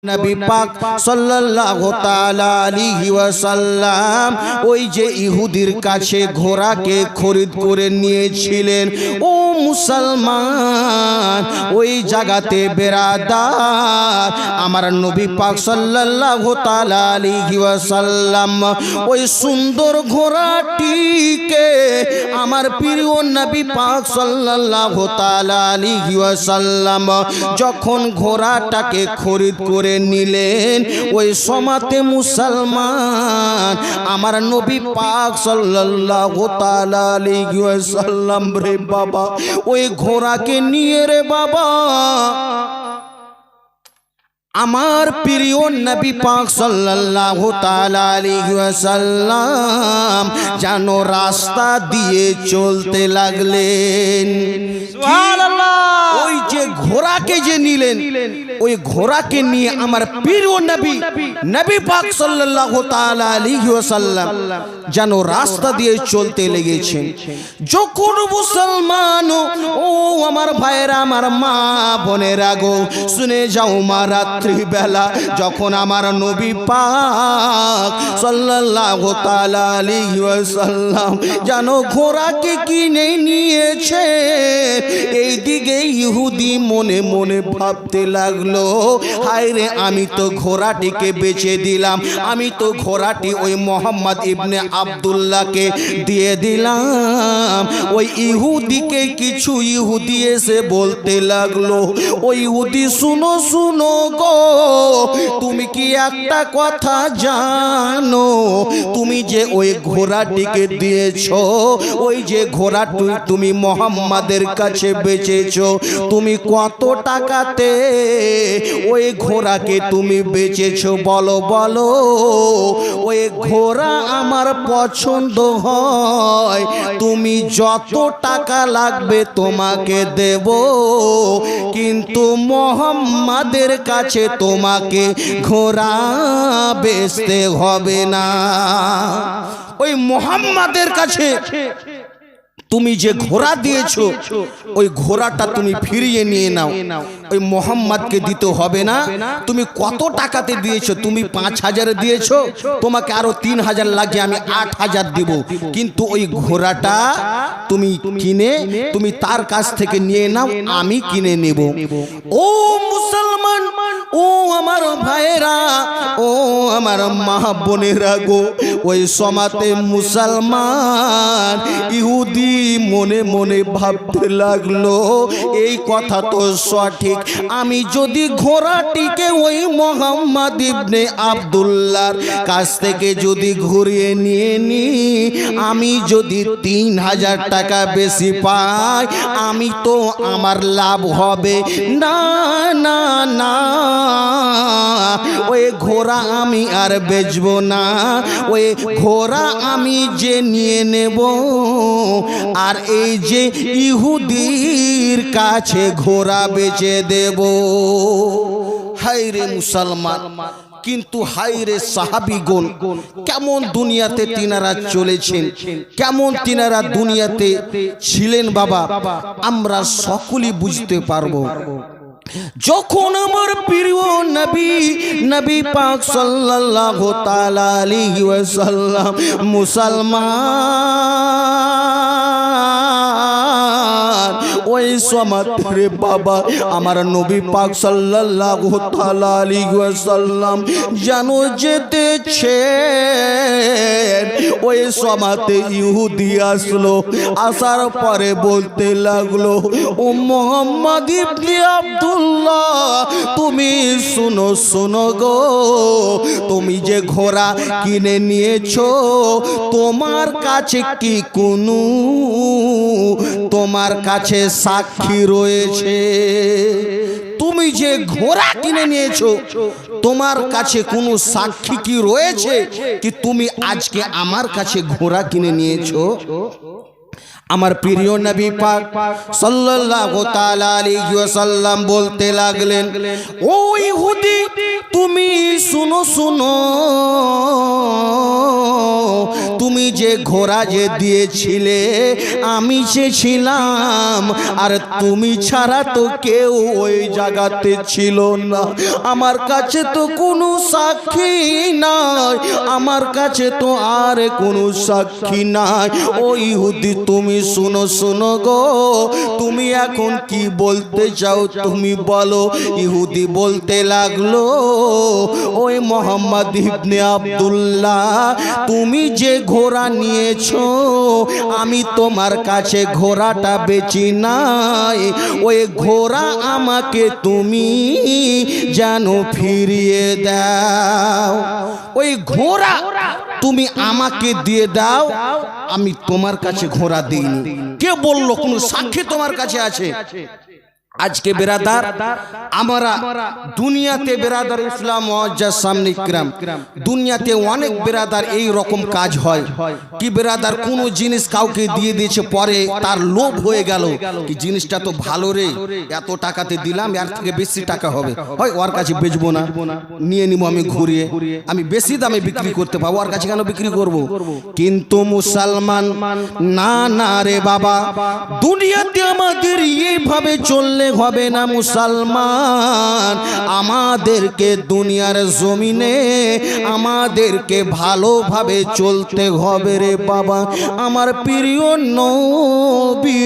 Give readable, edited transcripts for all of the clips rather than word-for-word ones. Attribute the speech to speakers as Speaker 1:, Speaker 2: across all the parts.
Speaker 1: নবী পাক সাল্লাল্লাহু তাআলা আলাইহি ওয়াসাল্লাম ওই যে ইহুদির কাছে ঘোড়াকে খরিদ করে নিয়েছিলেন। ও মুসলমান, ওই জায়গাতে বেরাদার আমার নবী পাক সাল্লাল্লাহু তাআলা আলাইহি ওয়াসাল্লাম ওই সুন্দর ঘোড়াটিকে আমার প্রিয় নবী পাক সাল্লাল্লাহু তাআলা আলাইহি ওয়াসাল্লাম যখন ঘোড়াটাকে খরিদ করে নিলেন, ওই সমাতে মুসলমান আমার নবী পাক সাল্লাল্লাহু তাআলা আলাইহি ওয়াসাল্লাম রে বাবা ওই ঘোড়াকে নিয়ে রে বাবা আমার প্রিয় নবী পাক সাল্লাল্লাহু তাআলা আলাইহি ওয়াসাল্লাম যেন রাস্তা দিয়ে চলতে লাগলেন। সুবহানাল্লাহ। ওই যে ঘোড়াকে যে নিলেন, ওই ঘোড়াকে নিয়ে আমার প্রিয় নবী পাক সাল্লাল্লাহু তাআলা আলাইহি ওয়াসাল্লাম যেন রাস্তা দিয়ে চলতে লেগেছেন। যখন মুসলমান ও আমার ভাইরা, আমার মা বোনেরা গো শুনে যাও, মা রাত্রিবেলা যখন আমার নবী পাক সাল্লাল্লাহু তাআলা আলাইহি ওয়াসাল্লাম যেন ঘোড়াকে কিনে নিয়েছে, এই দিকে ইহুদি মনে মনে ভাবতে লাগলো, হায় রে আমি তো ঘোড়াটিকে বেচে দিলাম, আমি তো ঘোড়াটি ওই মোহাম্মদ ইবনে আব্দুল্লাহকে দিয়ে দিলাম। ওই ইহুদিকে কিছু ইহুদি এসে বলতে লাগলো, ওই ইহুদি শুনো শুনো গো, তুমি কি একটা কথা জানো, তুমি যে ওই ঘোড়াটিকে দিয়েছো, ওই যে ঘোড়াটি তুমি মোহাম্মদের কাছে বেচেছো, তুমি কত টাকাতে ওই ঘোড়াকে তুমি বেচেছো বলো বলো। ওই ঘোড়া আমার পছন্দ হয়, তুমি যত টাকা লাগবে তোমাকে দেব, কিন্তু মোহাম্মদের কাছে তোমাকে ঘোড়া বেচতে হবে না। ওই মোহাম্মদের কাছে তুমি যে ঘোড়া দিয়েছো, ওই ঘোড়াটা তুমি ফিরিয়ে নিয়ে নাও, ওই মোহাম্মদকে দিতে হবে না। তুমি কত টাকাতে দিয়েছো, তুমি 5,000 দিয়েছো, তোমাকে আরো 3,000 লাগে, আমি 8,000 দিব, কিন্তু ওই ঘোড়াটা তুমি কিনে তুমি তার কাছ থেকে নিয়ে নাও, আমি কিনে নেব। ও মুসলমান, ও আমার ভাইরা, ও আমার মা বোনেরা গো, ওই সমাতে মুসলমান ইহুদি মনে মনে ভাবতে লাগলো, এই কথা তো সঠিক, আমি যদি ঘোড়াটিকে ওই মোহাম্মদ ইবনে আব্দুল্লাহর কাছ থেকে যদি ঘুরিয়ে নিয়ে নি, আমি যদি 3,000 টাকা বেশি পাই, আমি তো আমার লাভ হবে না না না, ওই ঘোড়া আমি আর বেচবো না, ওই ঘোড়া আমি যে নিয়ে নেব, আর এই যে ইহুদির কাছে ঘোড়া বেচে দেব। হায় রে মুসলমান, কিন্তু হায় রে সাহাবীগণ, কেমন দুনিয়াতে তিনারা চলেছেন, কেমন তিনারা দুনিয়াতে ছিলেন বাবা, আমরা সকলেই বুঝতে পারবো। যখন আমার প্রিয় নবী পাক সাল্লাল্লাহু তাআলা আলাইহি ওয়াসাল্লাম মুসলমান ওই সমাতে বাবা আমার নবী পাক সাল্লাল্লাহু তাআলা আলাইহি ওয়াসাল্লাম জানো যেতেছে, ওই সমাতে ইহুদি আসলো, আসার পরে বলতে লাগলো, ও মোহাম্মদ ইবনে আব্দুল্লাহ, তুমি শুনো শুনো গো, তুমি যে ঘোড়া কিনে নিয়েছো, তোমার কাছে কি কোনো তোমার কাছে সাক্ষী রয়েছে? তুমি যে ঘোড়া কিনে নিয়েছো, তোমার কাছে কোনো সাক্ষী কি রয়েছে কি তুমি আজকে আমার কাছে ঘোড়া কিনে নিয়েছো? আমার প্রিয় নবী পাক সাল্লাল্লাহু তাআলা আলাইহি ওয়াসাল্লাম বলতে লাগলেন, ও ইহুদি তুমি শুনো শুনো, তুমি যে যে ঘোড়া যে দিয়েছিলে আমি সে ছিলাম, আর তুমি ছাড়া তো কেউ ওই জায়গাতে ছিল না। আমার কাছে তো কোনো সাক্ষী নাই, আমার কাছে তো আর কোনো সাক্ষী নাই। ও ইহুদি তুমি শুনো শুনো গো, তুমি এখন কি বলতে চাও তুমি বলো। ইহুদি বলতে লাগলো, ওই মোহাম্মদ ইবনে আব্দুল্লাহ তুমি যে ঘোড়া নিয়েছো আমি তোমার কাছে ঘোড়াটা বেচি নাই, ওই ঘোড়া আমাকে তুমি যেন ফিরিয়ে দাও। ওই ঘোড়া তুমি আমাকে দিয়ে দাও, আমি তোমার কাছে ঘোড়া দিইনি। কে বললো? কোন সাক্ষী তোমার কাছে আছে? আজকে বেরাদার আমরা দুনিয়াতে বেরাদার ইসলাম মুআজ্জাজ সামনে ইকরাম, দুনিয়াতে অনেক বেরাদার এই রকম কাজ হয় কি বেরাদার, কোন জিনিস কাউকে দিয়ে দিয়েছে, পরে তার লোভ হয়ে গেল কি জিনিসটা তো ভালো রে, এত টাকাতে দিলাম, এর থেকে বেশি টাকা হবে, হয় ওর কাছে বেচবো না, নিয়ে নিব আমি ঘুরিয়ে, আমি বেশি দামে বিক্রি করতে পাবো, ওর কাছে কেন বিক্রি করব। কিন্তু মুসলমান না, না রে বাবা, দুনিয়াতে আমাদের এইভাবে চললে হবে না মুসলমান। আমাদেরকে দুনিয়ার জমিনে আমাদেরকে ভালোভাবে চলতে হবে রে বাবা। আমার প্রিয় নবী,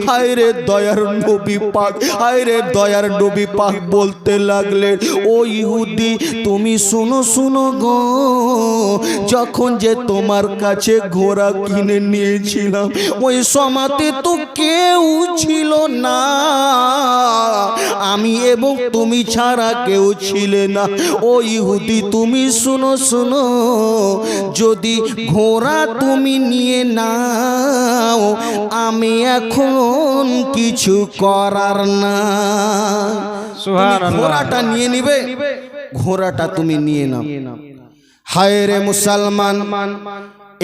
Speaker 1: হায় রে দয়ার নবী পাক, হায় রে দয়ার নবী পাক বলতে লাগলেন, ও ইহুদি তুমি শুনো শুনো গো, যখন যে তোমার কাছে ঘোড়া কিনে নিয়েছিলাম ওই সময়তে তো কেউ ছিল না, আমি এবং তুমি ছাড়া কেউ ছিলে না। ও ইহুদি তুমি শুনো শুনো, যদি ঘোড়া তুমি নিয়ে নাও আমি এখন কিছু করার না। ঘোড়াটা নিয়ে নিবে, ঘোড়াটা তুমি নিয়ে নাও। হায় রে মুসলমান,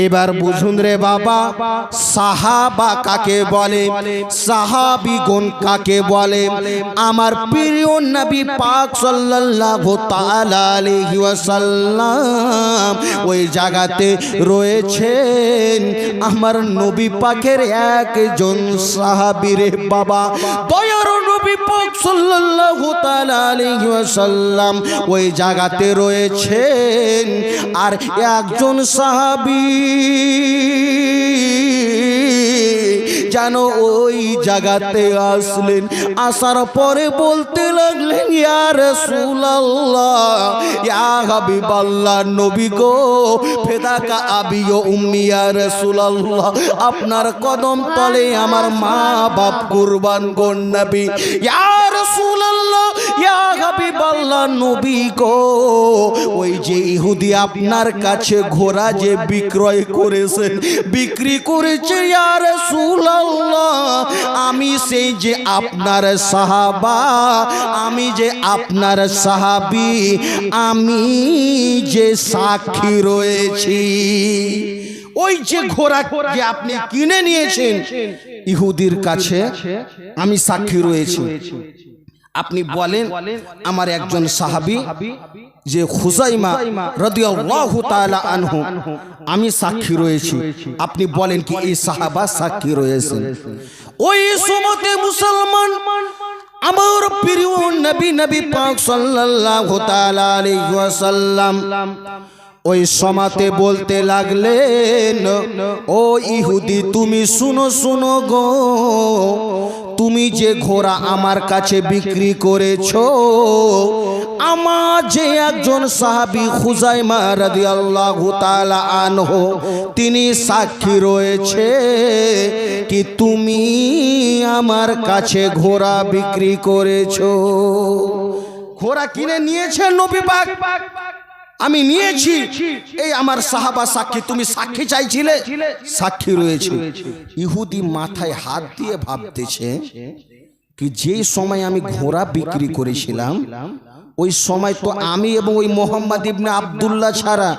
Speaker 1: এবার বুঝুন রে বাবা, সাহাবা কাকে বলে, সাহাবীগণ কাকে বলে। আমার প্রিয় নবী পাক সাল্লাল্লাহু তাআলা আলাইহি ওয়াসাল্লাম ওই জায়গাতে রয়েছেন আমার নবী পাকের একজন সাহাবী রে বাবা। দয়ার নবী পাক সাল্লাল্লাহু তাআলা আলাইহি ওয়াসাল্লাম ওই জায়গাতে রয়েছেন, আর একজন সাহাবী জানো ওই জায়গাতে আসলেন, আসার পরে বলতে লাগলেন, ইয়া রাসূলুল্লাহ, ইয়া হাবিবাল্লাহ, নবী গো, ফেদাকা আবি ও উম্মি, ইয়া রাসূলুল্লাহ, আপনার কদম তলে আমার মা বাপ কুরবান গো নবী। ইয়া রাসূলুল্লাহ, ইয়া হাবিবাল্লাহ, নবী গো, ওই যে ইহুদি আপনার কাছে ঘোড়া যে বিক্রয় করেছেন, বিক্রি করেছে, ইয়া রাসূলুল্লাহ, আমি সেই যে আপনার সাহাবা, আমি যে আপনার সাহাবী, আমি যে সাক্ষী রয়েছি। ওই যে ঘোড়া যে আপনি কিনে নিয়েছেন ইহুদির কাছে আমি সাক্ষী রয়েছি। আপনি বলেন আমার একজন সাহাবী যে খুজাইমা রাদিয়াল্লাহু তাআলা আনহু, আমি সাক্ষী রয়েছি, আপনি বলেন কি এই সাহাবা সাক্ষী রয়েছেন? ওই সময়তে মুসলমান আমার প্রিয় নবী, নবী পাক সাল্লাল্লাহু তাআলা আলাইহি ওয়াসাল্লাম ওই সময়তে বলতে লাগলেন, ও ইহুদি তুমি শুনো শুনো গো, তুমি যে ঘোড়া আমার কাছে বিক্রি করেছো, আমার যে একজন সাহাবী খুজাইমা রাদিয়াল্লাহু তাআলা আনহু তিনি সাক্ষী রয়েছে কি তুমি আমার কাছে ঘোড়া বিক্রি করেছো। ঘোড়া কিনে নিয়েছেন নবী পাক, আমি নিয়েছি, এই আমার সাহাবা সাক্ষী, তুমি সাক্ষী চাইছিলে, সাক্ষী রয়েছে। ইহুদি মাথায় হাত দিয়ে ভাবতেছে কি যে সময় আমি ঘোড়া বিক্রি করেছিলাম ওই সময় তো আমি এবং ওই মোহাম্মদ ইবনে আব্দুল্লাহ ছাড়া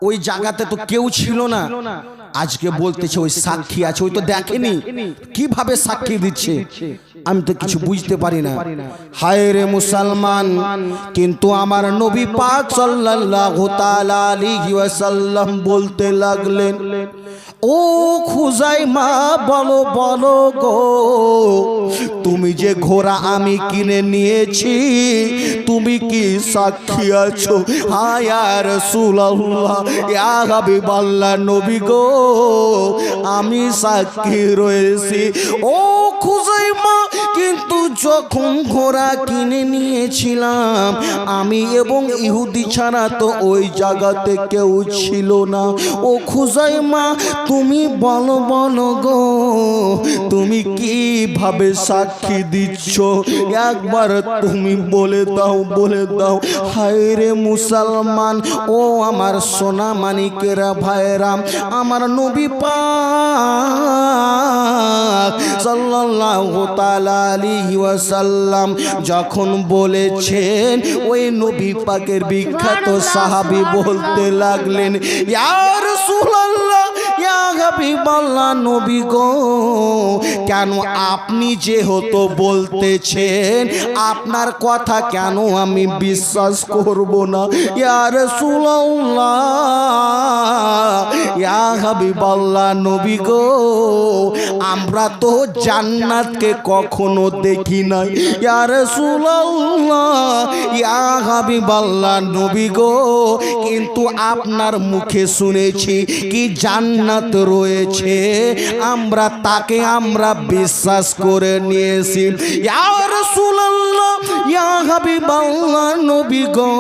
Speaker 1: ওই জায়গাতে তো কেউ ছিল না। আজকে বলতেছে ওই সাক্ষী আছে, ওই তো দেখেনি, কিভাবে সাক্ষী দিচ্ছে? আমি তো কিছু বুঝতে পারি না। হায় রে মুসলমান, কিন্তু আমার নবী পাক সাল্লাল্লাহু তাআলা আলাইহি ওয়াসাল্লাম বলতে লাগলেন, ও খুজাইমা বলো বলো গো, তুমি যে ঘোড়া আমি কিনে নিয়েছি তুমি কি সাক্ষী আছো? হ্যাঁ ইয়া রাসূলুল্লাহ, ইয়া হাবিবাল্লাহ, নবী গো আমি সাক্ষী রয়েছি। ও খুজাইমা, কিন্তু যখন ঘোড়া কিনে নিয়েছিলাম আমি এবং ইহুদি ছাড়া তো ওই জায়গাতে কেউ ছিল না। ও খুজাইমা, তুমি বলো বলো গো, তুমি কিভাবে সাক্ষী দিচ্ছ? একবার তুমি বলে দাও, বলে দাও। হায় রে মুসলমান, ও আমার সোনা মানিকেরা ভাইরা, আমার নবী পাক সাল্লাল্লাহু তাআলা আলাইহি ওয়াসাল্লাম যখন বলেছেন, ওই নবী পাকের বিখ্যাত সাহাবী বলতে লাগলেন, ইয়া রাসূলুল্লাহ, ইয়া হাবিবাল্লাহ, নবী গো, কেন আপনি যেহেতু বলতেছেন আপনার কথা কেন আমি বিশ্বাস করব না? ইয়া রাসূলুল্লাহ, ইয়া হাবিবাল্লাহ, নবী গো, আমরা তো জান্নাতকে কখনো দেখি নাই। ইয়া রাসূলুল্লাহ, ইয়া হাবিবাল্লাহ, নবী গো, কিন্তু আপনার মুখে শুনেছি কি জান্নাত রয়েছে, আমরা তাকে আমরা বিশ্বাস করে নিয়েছি। ইয়া রাসূলুল্লাহ, ইয়া হাবিবাল্লাহ, নবী গো,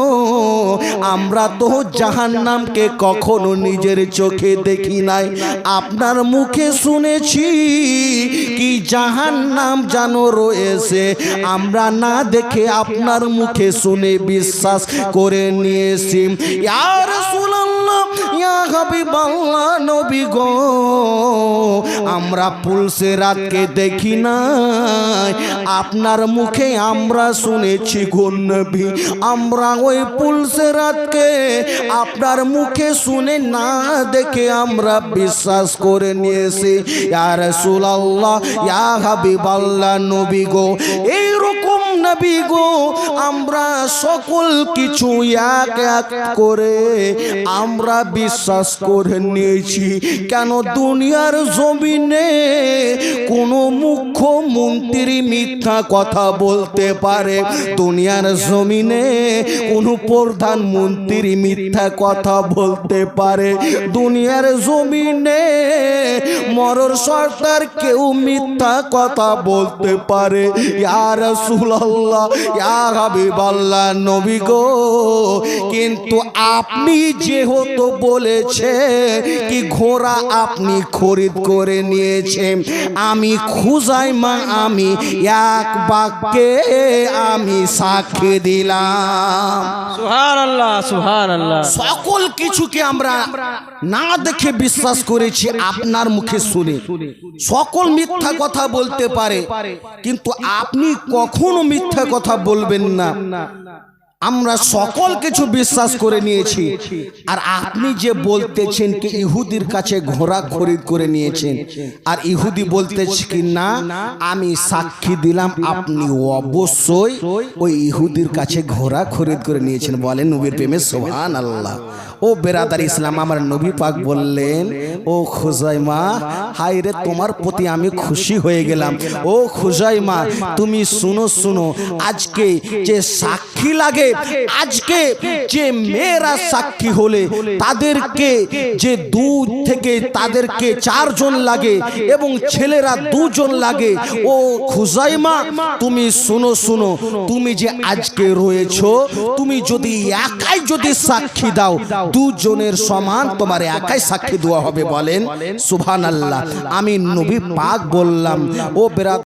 Speaker 1: আমরা তো জাহান্নামকে কখনো নিজের চোখে দেখি নাই, আপনার মুখে শুনেছি কি জাহান্নাম জানো রয়েছে, আমরা না দেখে আপনার মুখে শুনে বিশ্বাস করে নিয়েছি। ইয়া রাসূলুল্লাহ, ইয়া হাবিবাল্লাহ, নবী গো, আমরা পুলসিরাতকে দেখি নাই, আপনার মুখে আমরা শুনেছি গো নবী, আমরা ওই পুলসিরাতকে আপনার মুখে শুনে না দেখে আমরা বিশ্বাস করে নিয়েছি। ইয়া রাসূলুল্লাহ, ইয়া হাবিবাল্লাহ, নবী গো, এইরকম নবী গো, আমরা সকল কিছু এক এক করে আমরা বিশ্বাস করে নিয়েছি। কেন দুনিয়ার জমিনে কোনো মুখ্যমন্ত্রী মিথ্যা কথা বলতে পারে, দুনিয়ার জমিনে কোনো প্রধানমন্ত্রী মিথ্যা কথা বলতে পারে, দুনিয়ার জমিনে মরর সরকার কেউ মিথ্যা কথা বলতে পারে। ইয়া রাসূলুল্লাহ, ইয়া হাবিবাল্লাহ, নবী গো, কিন্তু আপনি যেহেতু বলেছে কি ঘোড়া আপনি খরিদ করে নিয়েছেন, আমি খুজাইমা আমি এক বাক্যে আমি সাক্ষী দিলাম।
Speaker 2: সুবহানাল্লাহ, সুবহানাল্লাহ।
Speaker 1: সকল কিছুকে আমরা না দেখে বিশ্বাস করেছি আপনার মুখে শুনে। সকল মিথ্যা কথা বলতে পারে, কিন্তু আপনি কখনো মিথ্যা কথা বলবেন না। আমরা সকল কিছু বিশ্বাস করে নিয়েছি। আর আপনি যে বলতেছেন কি ইহুদির কাছে ঘোড়া খরিদ করে নিয়েছেন, আর ইহুদি বলতেছে কি না আমি সাক্ষী দিলাম আপনি অবশ্যই ওই ইহুদির কাছে ঘোড়া খরিদ করে নিয়েছেন। বলেন নবীর প্রেমে সুবহানাল্লাহ। ও বেরাদার ইসলাম, আমার নবী পাক বললেন, ও খুজাইমা, হায় রে তোমার প্রতি আমি খুশি হয়ে গেলাম। ও খুজাইমা, তুমি শুনো শুনো, আজকে যে সাক্ষী লাগে, আজকে যে মেয়েরা সাক্ষী হলে তাদেরকে যে 2 থেকে তাদেরকে 4 জন লাগে এবং ছেলেরা 2 জন লাগে। ও খুজাইমা, তুমি শুনো শুনো, তুমি যে আজকে রয়েছো, তুমি যদি একাই যদি সাক্ষী দাও 2 জনের সমান তোমার একাই সাক্ষী দেওয়া হবে। বলেন সুবহানাল্লাহ। আমি নবী পাক বললাম, ও বেরাদ